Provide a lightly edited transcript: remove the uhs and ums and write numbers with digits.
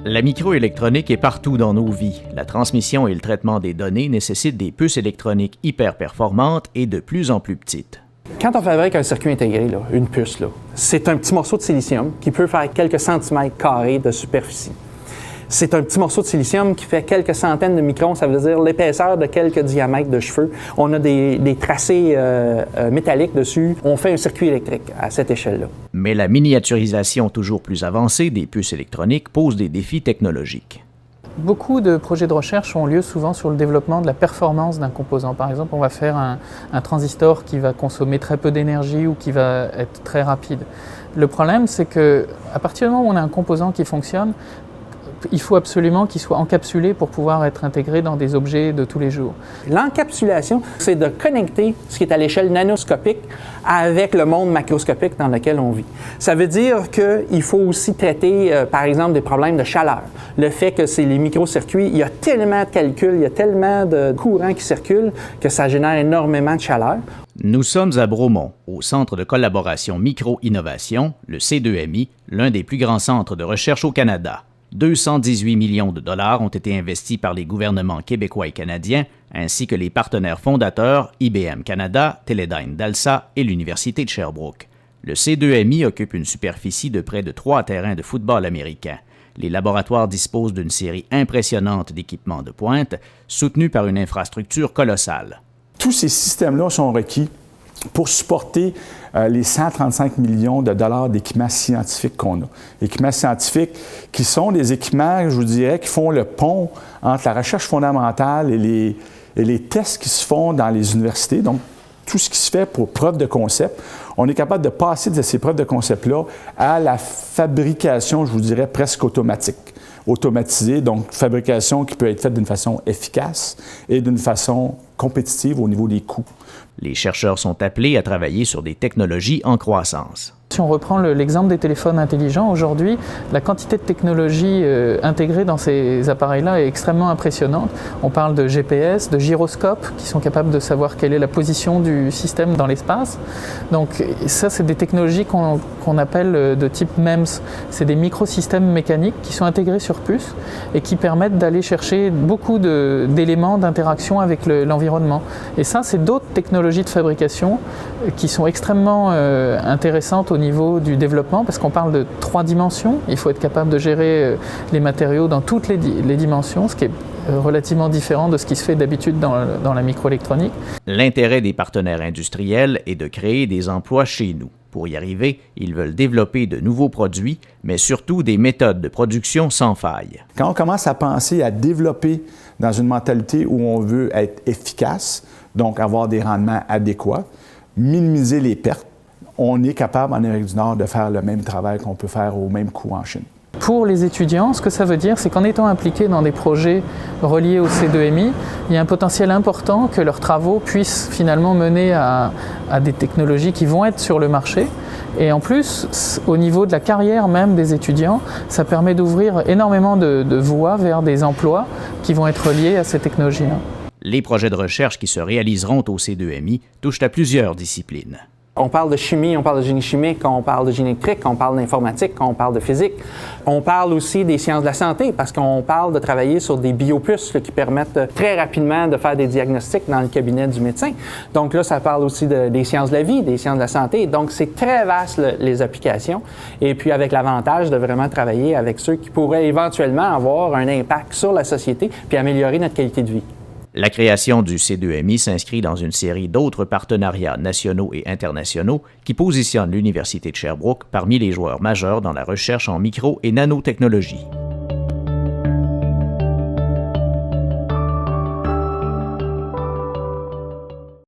La microélectronique est partout dans nos vies. La transmission et le traitement des données nécessitent des puces électroniques hyper performantes et de plus en plus petites. Quand on fabrique un circuit intégré, là, une puce, c'est un petit morceau de silicium qui peut faire quelques centimètres carrés de superficie. C'est un petit morceau de silicium qui fait quelques centaines de microns, ça veut dire l'épaisseur de quelques diamètres de cheveux. On a des tracés métalliques dessus. On fait un circuit électrique à cette échelle-là. Mais la miniaturisation toujours plus avancée des puces électroniques pose des défis technologiques. Beaucoup de projets de recherche ont lieu souvent sur le développement de la performance d'un composant. Par exemple, on va faire un transistor qui va consommer très peu d'énergie ou qui va être très rapide. Le problème, c'est qu'à partir du moment où on a un composant qui fonctionne, il faut absolument qu'il soit encapsulé pour pouvoir être intégré dans des objets de tous les jours. L'encapsulation, c'est de connecter ce qui est à l'échelle nanoscopique avec le monde macroscopique dans lequel on vit. Ça veut dire qu'il faut aussi traiter, par exemple, des problèmes de chaleur. Le fait que c'est les microcircuits, il y a tellement de calculs, il y a tellement de courants qui circulent que ça génère énormément de chaleur. Nous sommes à Bromont, au Centre de collaboration micro-innovation, le C2MI, l'un des plus grands centres de recherche au Canada. 218 millions de dollars ont été investis par les gouvernements québécois et canadiens, ainsi que les partenaires fondateurs IBM Canada, Teledyne d'Alsa et l'Université de Sherbrooke. Le C2MI occupe une superficie de près de 3 terrains de football américain. Les laboratoires disposent d'une série impressionnante d'équipements de pointe, soutenus par une infrastructure colossale. Tous ces systèmes-là sont requis pour supporter les 135 millions de dollars d'équipements scientifiques qu'on a. Équipements scientifiques qui sont des équipements, je vous dirais, qui font le pont entre la recherche fondamentale et les tests qui se font dans les universités. Donc, tout ce qui se fait pour preuve de concept, on est capable de passer de ces preuves de concept-là à la fabrication, je vous dirais, presque automatisée, donc fabrication qui peut être faite d'une façon efficace et d'une façon compétitive au niveau des coûts. Les chercheurs sont appelés à travailler sur des technologies en croissance. Si on reprend l'exemple des téléphones intelligents, aujourd'hui, la quantité de technologie intégrée dans ces appareils-là est extrêmement impressionnante. On parle de GPS, de gyroscopes, qui sont capables de savoir quelle est la position du système dans l'espace. Donc ça, c'est des technologies qu'on appelle de type MEMS. C'est des microsystèmes mécaniques qui sont intégrés sur puces et qui permettent d'aller chercher beaucoup d'éléments d'interaction avec l'environnement. Et ça, c'est d'autres technologies de fabrication qui sont extrêmement intéressantes au niveau du développement, parce qu'on parle de 3 dimensions. Il faut être capable de gérer les matériaux dans toutes les dimensions, ce qui est relativement différent de ce qui se fait d'habitude dans la microélectronique. L'intérêt des partenaires industriels est de créer des emplois chez nous. Pour y arriver, ils veulent développer de nouveaux produits, mais surtout des méthodes de production sans faille. Quand on commence à penser à développer dans une mentalité où on veut être efficace, donc avoir des rendements adéquats, minimiser les pertes, on est capable en Amérique du Nord de faire le même travail qu'on peut faire au même coût en Chine. Pour les étudiants, ce que ça veut dire, c'est qu'en étant impliqués dans des projets reliés au C2MI, il y a un potentiel important que leurs travaux puissent finalement mener à des technologies qui vont être sur le marché. Et en plus, au niveau de la carrière même des étudiants, ça permet d'ouvrir énormément de voies vers des emplois qui vont être liés à ces technologies-là. Les projets de recherche qui se réaliseront au C2MI touchent à plusieurs disciplines. On parle de chimie, on parle de génie chimique, on parle de génie électrique, on parle d'informatique, on parle de physique. On parle aussi des sciences de la santé parce qu'on parle de travailler sur des biopuces qui permettent très rapidement de faire des diagnostics dans le cabinet du médecin. Donc là, ça parle aussi des sciences de la vie, des sciences de la santé. Donc c'est très vaste les applications. Et puis avec l'avantage de vraiment travailler avec ceux qui pourraient éventuellement avoir un impact sur la société puis améliorer notre qualité de vie. La création du C2MI s'inscrit dans une série d'autres partenariats nationaux et internationaux qui positionnent l'Université de Sherbrooke parmi les joueurs majeurs dans la recherche en micro- et nanotechnologie.